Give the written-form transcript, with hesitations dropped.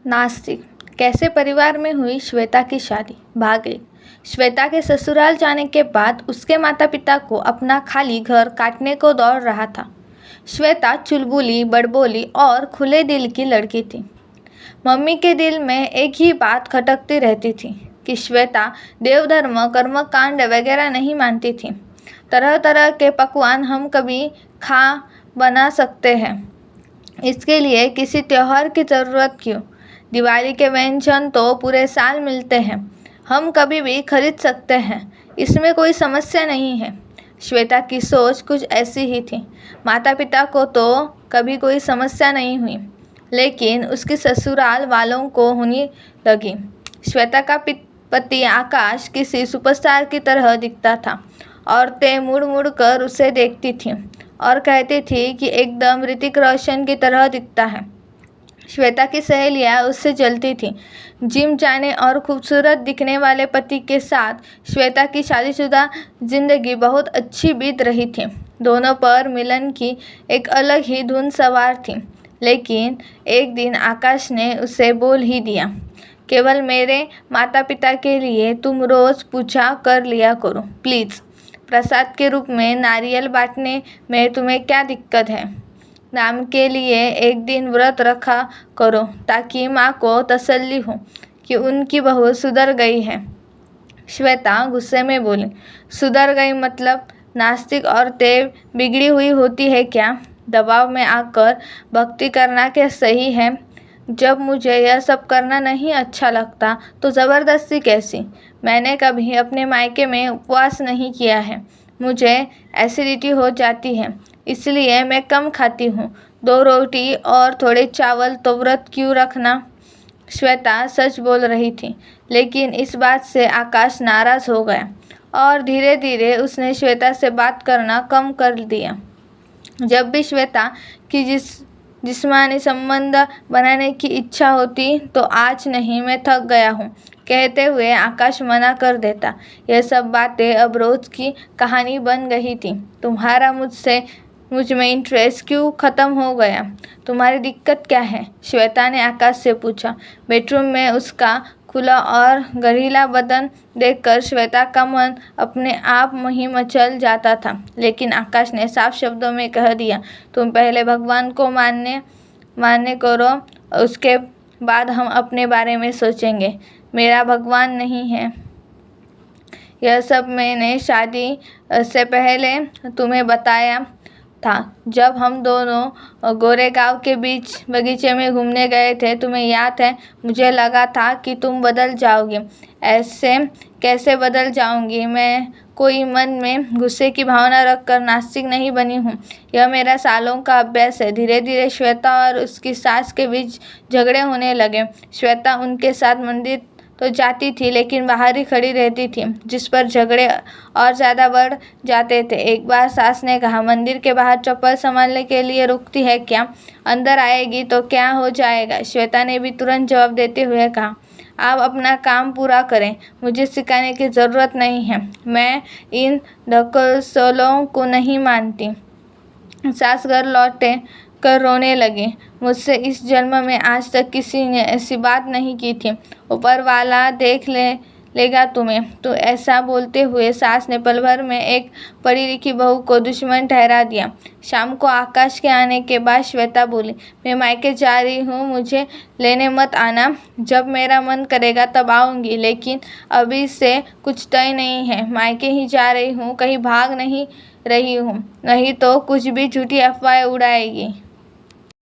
नास्तिक। कैसे परिवार में हुई श्वेता की शादी। भाग 1। श्वेता के ससुराल जाने के बाद उसके माता पिता को अपना खाली घर काटने को दौड़ रहा था। श्वेता चुलबुली, बड़बोली और खुले दिल की लड़की थी। मम्मी के दिल में एक ही बात खटकती रहती थी कि श्वेता देवधर्म, कर्मकांड वगैरह नहीं मानती थी। तरह तरह के पकवान हम कभी बना सकते हैं, इसके लिए किसी त्योहार की ज़रूरत क्यों। दिवाली के व्यंजन तो पूरे साल मिलते हैं, हम कभी भी खरीद सकते हैं, इसमें कोई समस्या नहीं है। श्वेता की सोच कुछ ऐसी ही थी। माता पिता को तो कभी कोई समस्या नहीं हुई, लेकिन उसके ससुराल वालों को होने लगी। श्वेता का पति आकाश किसी सुपरस्टार की तरह दिखता था। औरतें मुड़ मुड़ कर उसे देखती थीं और कहती थी कि एकदम ऋतिक रोशन की तरह दिखता है। श्वेता की सहेलियां उससे जलती थीं। जिम जाने और खूबसूरत दिखने वाले पति के साथ श्वेता की शादीशुदा जिंदगी बहुत अच्छी बीत रही थी। दोनों पर मिलन की एक अलग ही धुन सवार थी। लेकिन एक दिन आकाश ने उसे बोल ही दिया, केवल मेरे माता पिता के लिए तुम रोज़ पूजा कर लिया करो प्लीज़। प्रसाद के रूप में नारियल बांटने में तुम्हें क्या दिक्कत है। नाम के लिए एक दिन व्रत रखा करो ताकि माँ को तसल्ली हो कि उनकी बहू सुधर गई है। श्वेता गुस्से में बोली, सुधर गई मतलब नास्तिक औरतें बिगड़ी हुई होती है क्या। दबाव में आकर भक्ति करना क्या सही है। जब मुझे यह सब करना नहीं अच्छा लगता तो ज़बरदस्ती कैसी। मैंने कभी अपने मायके में उपवास नहीं किया है, मुझे एसिडिटी हो जाती है, इसलिए मैं कम खाती हूँ। 2 रोटी और थोड़े चावल तो व्रत क्यों रखना। श्वेता सच बोल रही थी, लेकिन इस बात से आकाश नाराज़ हो गया और धीरे धीरे उसने श्वेता से बात करना कम कर दिया। जब भी श्वेता की जिस्मानी संबंध बनाने की इच्छा होती तो आज नहीं, मैं थक गया हूँ कहते हुए आकाश मना कर देता। यह सब बातें अब रोज़ की कहानी बन गई थी। तुम्हारा मुझ में इंटरेस्ट क्यों ख़त्म हो गया। तुम्हारी दिक्कत क्या है। श्वेता ने आकाश से पूछा। बेडरूम में उसका खुला और गरीला बदन देखकर श्वेता का मन अपने आप ही मचल जाता था। लेकिन आकाश ने साफ शब्दों में कह दिया, तुम पहले भगवान को मानने करो, उसके बाद हम अपने बारे में सोचेंगे। मेरा भगवान नहीं है। यह सब मैंने शादी से पहले तुम्हें बताया था, जब हम दोनों गोरेगांव के बीच बगीचे में घूमने गए थे। तुम्हें याद है। मुझे लगा था कि तुम बदल जाओगी। ऐसे कैसे बदल जाऊंगी। मैं कोई मन में गुस्से की भावना रखकर नास्तिक नहीं बनी हूँ। यह मेरा सालों का अभ्यास है। धीरे धीरे श्वेता और उसकी सास के बीच झगड़े होने लगे। श्वेता उनके साथ मंदिर तो जाती थी, लेकिन बाहर ही खड़ी रहती थी, जिस पर झगड़े और ज़्यादा बढ़ जाते थे। एक बार सास ने कहा, मंदिर के बाहर चप्पल संभालने के लिए रुकती है क्या, अंदर आएगी तो क्या हो जाएगा। श्वेता ने भी तुरंत जवाब देते हुए कहा, आप अपना काम पूरा करें, मुझे सिखाने की ज़रूरत नहीं है, मैं इन ढकोसलों को नहीं मानती। सास घर लौटे कर रोने लगी। मुझसे इस जन्म में आज तक किसी ने ऐसी बात नहीं की थी। ऊपर वाला देख लेगा तुम्हें। तो ऐसा बोलते हुए सास ने पल भर में एक पढ़ी लिखी बहू को दुश्मन ठहरा दिया। शाम को आकाश के आने के बाद श्वेता बोली, मैं मायके जा रही हूँ, मुझे लेने मत आना। जब मेरा मन करेगा तब आऊँगी, लेकिन अभी से कुछ तय नहीं है। मायके ही जा रही हूँ, कहीं भाग नहीं रही हूँ, नहीं तो कुछ भी झूठी अफवाहें उड़ाएगी।